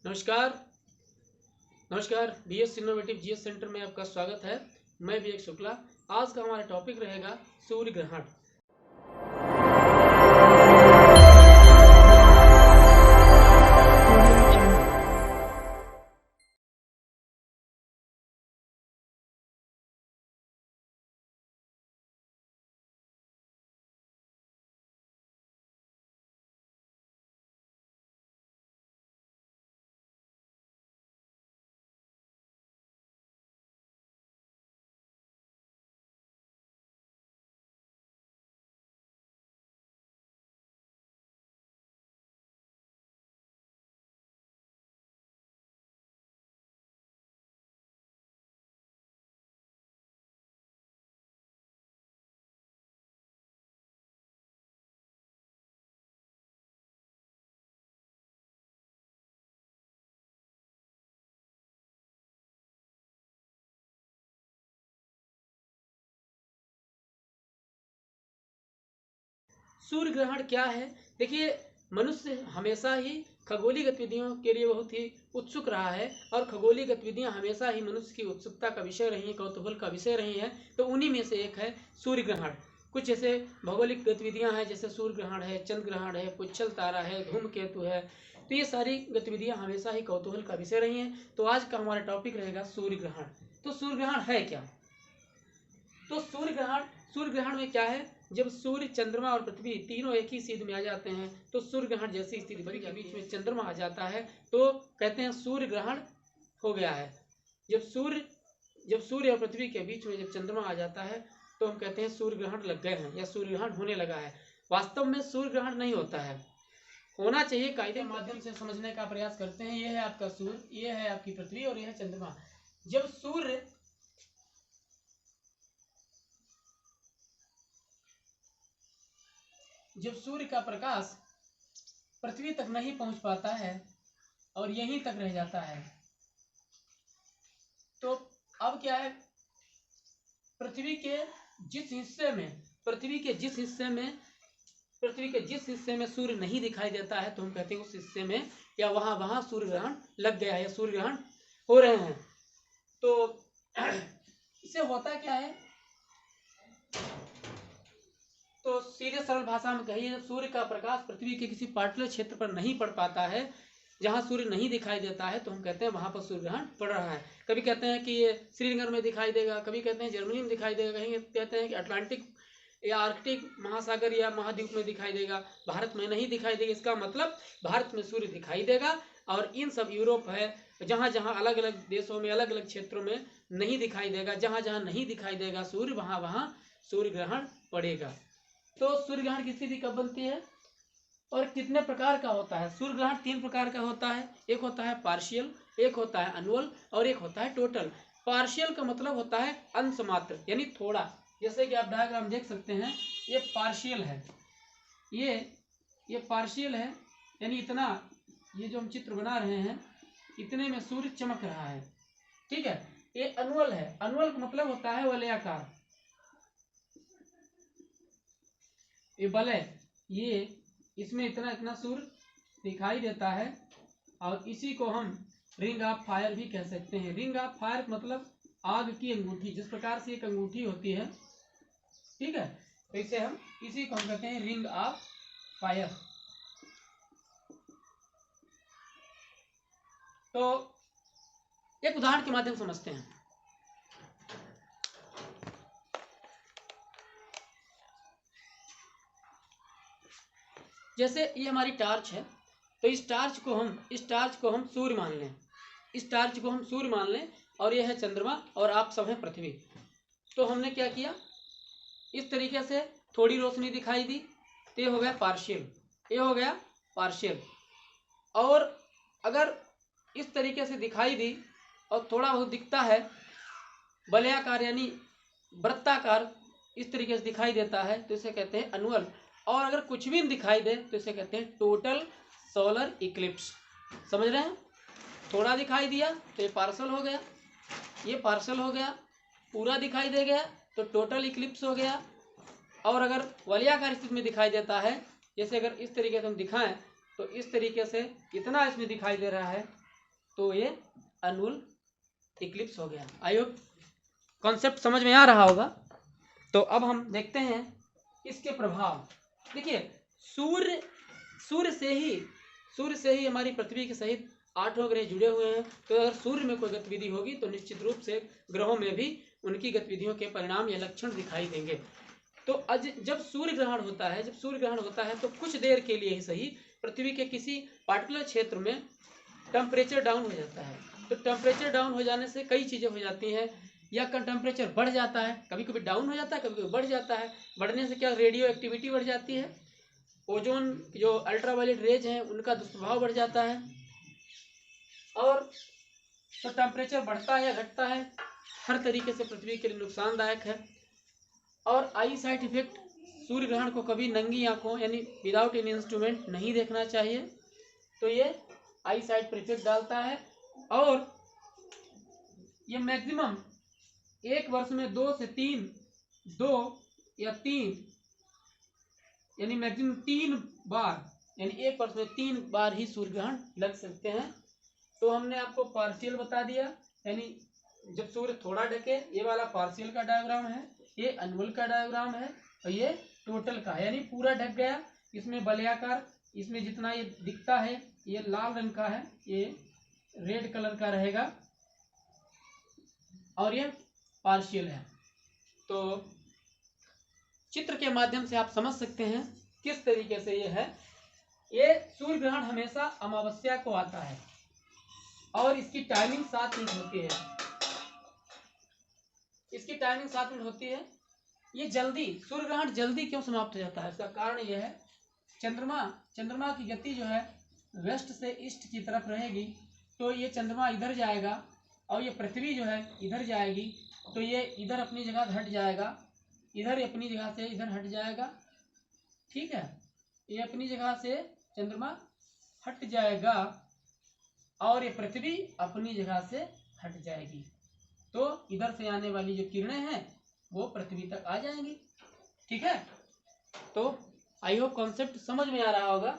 नमस्कार। नमस्कार, BS innovative GS centre में आपका स्वागत है। मैं विवेक शुक्ला। आज का हमारा टॉपिक रहेगा सूर्य ग्रहण। सूर्य ग्रहण क्या है? देखिए, मनुष्य हमेशा ही खगोलीय गतिविधियों के लिए बहुत ही उत्सुक रहा है और खगोलीय गतिविधियां हमेशा ही मनुष्य की उत्सुकता का विषय रही हैं, कौतूहल का विषय रही हैं। तो उन्हीं में से एक है सूर्य ग्रहण। कुछ ऐसे भौगोलिक गतिविधियां हैं, जैसे सूर्य ग्रहण है, चंद्र ग्रहण है, पुच्छल तारा है, धूमकेतु है। तो ये सारी गतिविधियां हमेशा ही कौतूहल का विषय रही हैं। तो आज का हमारा टॉपिक रहेगा सूर्य ग्रहण। तो सूर्य ग्रहण है क्या? तो सूर्य ग्रहण में क्या है? जब सूर्य, चंद्रमा और पृथ्वी तीनों एक ही सीध में आ जाते हैं तो सूर्य ग्रहण जैसी स्थिति बनी के बीच में चंद्रमा आ जाता है तो कहते हैं सूर्य ग्रहण हो गया है। जब सूर्य और पृथ्वी के बीच में जब चंद्रमा आ जाता है तो हम कहते हैं सूर्य ग्रहण लग गए हैं या सूर्य ग्रहण होने लगा है। वास्तव में सूर्य ग्रहण नहीं होता है, होना चाहिए। कायदे के माध्यम से समझने का प्रयास करते हैं। यह है आपका सूर्य, यह है आपकी पृथ्वी और यह है चंद्रमा। जब सूर्य का प्रकाश पृथ्वी तक नहीं पहुंच पाता है और यहीं तक रह जाता है, तो अब क्या है, पृथ्वी के जिस हिस्से में सूर्य नहीं दिखाई देता है तो हम कहते हैं उस हिस्से में या वहां सूर्य ग्रहण लग गया है या सूर्य ग्रहण हो रहे हैं। तो इससे होता क्या है, तो सीधे सरल भाषा में कहिए, जब सूर्य का प्रकाश पृथ्वी के किसी पार्टिकुलर क्षेत्र पर नहीं पड़ पाता है, जहां सूर्य नहीं दिखाई देता है, तो हम कहते हैं वहां पर सूर्य ग्रहण पड़ रहा है। कभी कहते हैं कि ये श्रीनगर में दिखाई देगा, कभी कहते हैं जर्मनी में दिखाई देगा, कहीं कहते हैं कि अटलांटिक या आर्कटिक महासागर या महाद्वीप में दिखाई देगा, भारत में नहीं दिखाई देगा। इसका मतलब भारत में सूर्य दिखाई देगा और इन सब यूरोप है, जहां जहां अलग अलग देशों में अलग अलग क्षेत्रों में नहीं दिखाई देगा, जहां जहां नहीं दिखाई देगा सूर्य, वहां वहां सूर्य ग्रहण पड़ेगा। तो सूर्य ग्रहण की स्थिति कब बनती है और कितने प्रकार का होता है? सूर्य ग्रहण 3 प्रकार का होता है। एक होता है पार्शियल, एक होता है अनुअल और एक होता है टोटल। पार्शियल का मतलब होता है अंश मात्र, यानी थोड़ा। जैसे कि आप डायग्राम देख सकते हैं, ये पार्शियल है, ये पार्शियल है, यानी इतना, ये जो हम चित्र बना रहे हैं इतने में सूर्य चमक रहा है, ठीक है। ये अनुअल है, अनुअल का मतलब होता है वलयाकार, ये वलय, ये इसमें इतना इतना सूर्य दिखाई देता है और इसी को हम रिंग ऑफ फायर भी कह सकते हैं। रिंग ऑफ फायर मतलब आग की अंगूठी, जिस प्रकार से एक अंगूठी होती है, ठीक है, तो इसी को हम कहते हैं रिंग ऑफ फायर। तो एक उदाहरण के माध्यम समझते हैं। जैसे ये हमारी टार्च है, तो इस टार्च को हम सूर्य मान लें, इस टार्च को हम सूर्य मान लें और ये है चंद्रमा और आप सब हैं पृथ्वी। तो हमने क्या किया, इस तरीके से थोड़ी रोशनी दिखाई दी तो ये हो गया पार्शियल, ये हो गया पार्शियल। और अगर इस तरीके से दिखाई दी और थोड़ा बहुत दिखता है वलयाकार यानी वृत्ताकार, इस तरीके से दिखाई देता है तो इसे कहते हैं अनुअल। और अगर कुछ भी दिखाई दे तो इसे कहते हैं टोटल सोलर इक्लिप्स। समझ रहे हैं? थोड़ा दिखाई दिया तो ये पार्शियल हो गया, ये पार्शियल हो गया, पूरा दिखाई दे गया तो टोटल इक्लिप्स हो गया। और अगर वलयाकार स्थिति में दिखाई देता है, जैसे अगर इस तरीके से हम दिखाएं तो इस तरीके से इतना इसमें दिखाई दे रहा है, तो ये एनुअल इक्लिप्स हो गया। आई होप कॉन्सेप्ट समझ में आ रहा होगा। तो अब हम देखते हैं इसके प्रभाव। देखिए सूर्य से ही हमारी पृथ्वी के सहित 8 ग्रह जुड़े हुए हैं। तो अगर सूर्य में कोई गतिविधि होगी तो निश्चित रूप से ग्रहों में भी उनकी गतिविधियों के परिणाम या लक्षण दिखाई देंगे। तो जब सूर्य ग्रहण होता है तो कुछ देर के लिए ही सही पृथ्वी के किसी पार्टिकुलर क्षेत्र में टेम्परेचर डाउन हो जाता है। तो टेम्परेचर डाउन हो जाने से कई चीज़ें हो जाती हैं, या टेम्परेचर बढ़ जाता है, कभी कभी डाउन हो जाता है, कभी कभी बढ़ जाता है। बढ़ने से क्या, रेडियो एक्टिविटी बढ़ जाती है, ओजोन जो अल्ट्रावायलेट रेज हैं उनका दुष्प्रभाव बढ़ जाता है, और तो टेम्परेचर बढ़ता है या घटता है हर तरीके से पृथ्वी के लिए नुकसानदायक है। और आई साइट इफेक्ट, सूर्य ग्रहण को कभी नंगी आंखों यानी विदाउट एनी इंस्ट्रूमेंट नहीं देखना चाहिए। तो ये आई साइट पर इफेक्ट डालता है। और ये मैक्सिमम एक वर्ष में 2 या 3 यानी मैक्सिमम 3 बार, यानी एक वर्ष में 3 बार ही सूर्य ग्रहण लग सकते हैं। तो हमने आपको पार्शियल बता दिया, यानी जब सूर्य थोड़ा ढके, ये वाला पार्शियल का डायग्राम है, ये एनुअल का डायग्राम है, और ये टोटल का, यानी पूरा ढक गया। इसमें वलयाकार, इसमें जितना ये दिखता है ये लाल रंग का है, ये रेड कलर का रहेगा, और ये पार्शियल है। तो चित्र के माध्यम से आप समझ सकते हैं किस तरीके से ये है। ये सूर्य ग्रहण हमेशा अमावस्या को आता है और इसकी टाइमिंग 7 मिनट होती है। ये जल्दी, सूर्य ग्रहण जल्दी क्यों समाप्त हो जाता है, इसका कारण यह है चंद्रमा की गति जो है वेस्ट से ईस्ट की तरफ रहेगी। तो ये चंद्रमा इधर जाएगा और ये पृथ्वी जो है इधर जाएगी, तो ये इधर अपनी जगह हट जाएगा, इधर अपनी जगह से इधर हट जाएगा, ठीक है। ये अपनी जगह से चंद्रमा हट जाएगा और ये पृथ्वी अपनी जगह से हट जाएगी। तो इधर से आने वाली जो किरणें हैं वो पृथ्वी तक आ जाएंगी, ठीक है। तो आई होप कॉन्सेप्ट समझ में आ रहा होगा।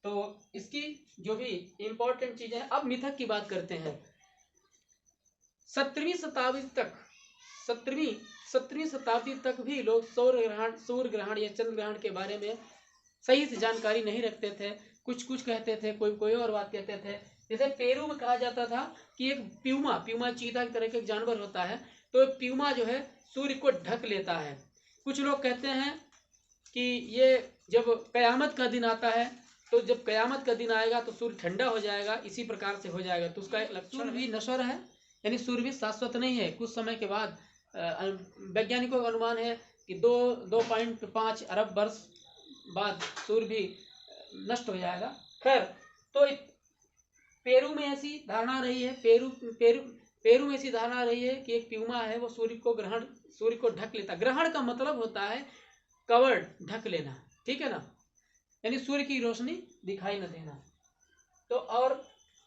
तो इसकी जो भी इम्पोर्टेंट चीजें हैं, अब मिथक की बात करते हैं। 17वीं शताब्दी तक भी लोग सूर्य ग्रहण या चंद्र ग्रहण के बारे में सही से जानकारी नहीं रखते थे। कुछ कहते थे, कोई और बात कहते थे। जैसे पेरू में कहा जाता था कि एक प्यूमा चीता की तरह का एक जानवर होता है, तो प्यूमा जो है सूर्य को ढक लेता है। कुछ लोग कहते हैं कि ये जब कयामत का दिन आता है, तो जब कयामत का दिन आएगा तो सूर्य ठंडा हो जाएगा, इसी प्रकार से हो जाएगा। तो उसका एक लक्षण भी नश्वर है, यानी सूर्य भी शाश्वत नहीं है। कुछ समय के बाद वैज्ञानिकों का अनुमान है कि 2.5 अरब वर्ष बाद सूर्य भी नष्ट हो जाएगा। खैर, तो पेरू में ऐसी धारणा रही है, पेरू में ऐसी धारणा रही है कि एक प्यूमा है, वो सूर्य को ढक लेता। ग्रहण का मतलब होता है कवर्ड, ढक लेना, ठीक है ना, यानी सूर्य की रोशनी दिखाई न देना। तो और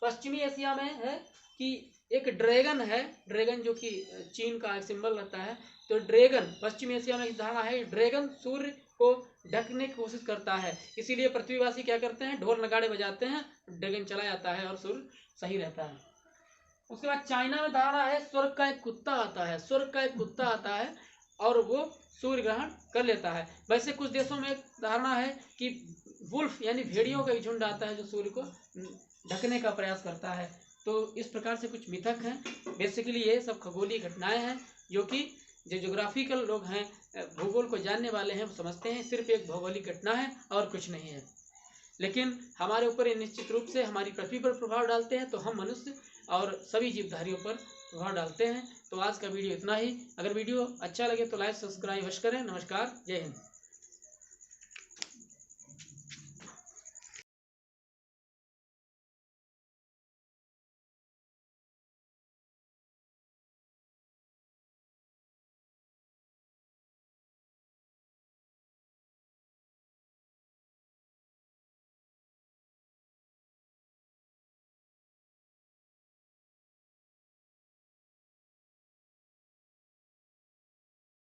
पश्चिमी एशिया में है कि एक ड्रैगन है, ड्रैगन जो कि चीन का एक सिंबल रहता है। तो ड्रैगन, पश्चिमी एशिया में धारणा है ड्रैगन सूर्य को ढकने की कोशिश करता है, इसीलिए पृथ्वीवासी क्या करते हैं, ढोल नगाड़े बजाते हैं, ड्रैगन चला जाता है और सूर्य सही रहता है। उसके बाद चाइना में धारणा है स्वर्ग का एक कुत्ता आता है और वो सूर्य ग्रहण कर लेता है। वैसे कुछ देशों में एक धारणा है कि वुल्फ यानी भेड़ियों का एक झुंड आता है जो सूर्य को ढकने का प्रयास करता है। तो इस प्रकार से कुछ मिथक हैं। बेसिकली ये सब खगोलीय घटनाएं हैं जो कि जो ज्योग्राफिकल लोग हैं, भूगोल को जानने वाले हैं, वो समझते हैं सिर्फ एक भौगोलिक घटना है और कुछ नहीं है। लेकिन हमारे ऊपर ये निश्चित रूप से हमारी पृथ्वी पर प्रभाव डालते हैं, तो हम मनुष्य और सभी जीवधारियों पर प्रभाव डालते हैं। तो आज का वीडियो इतना ही। अगर वीडियो अच्छा लगे तो लाइक सब्सक्राइब अवश्य करें। नमस्कार, जय हिंद।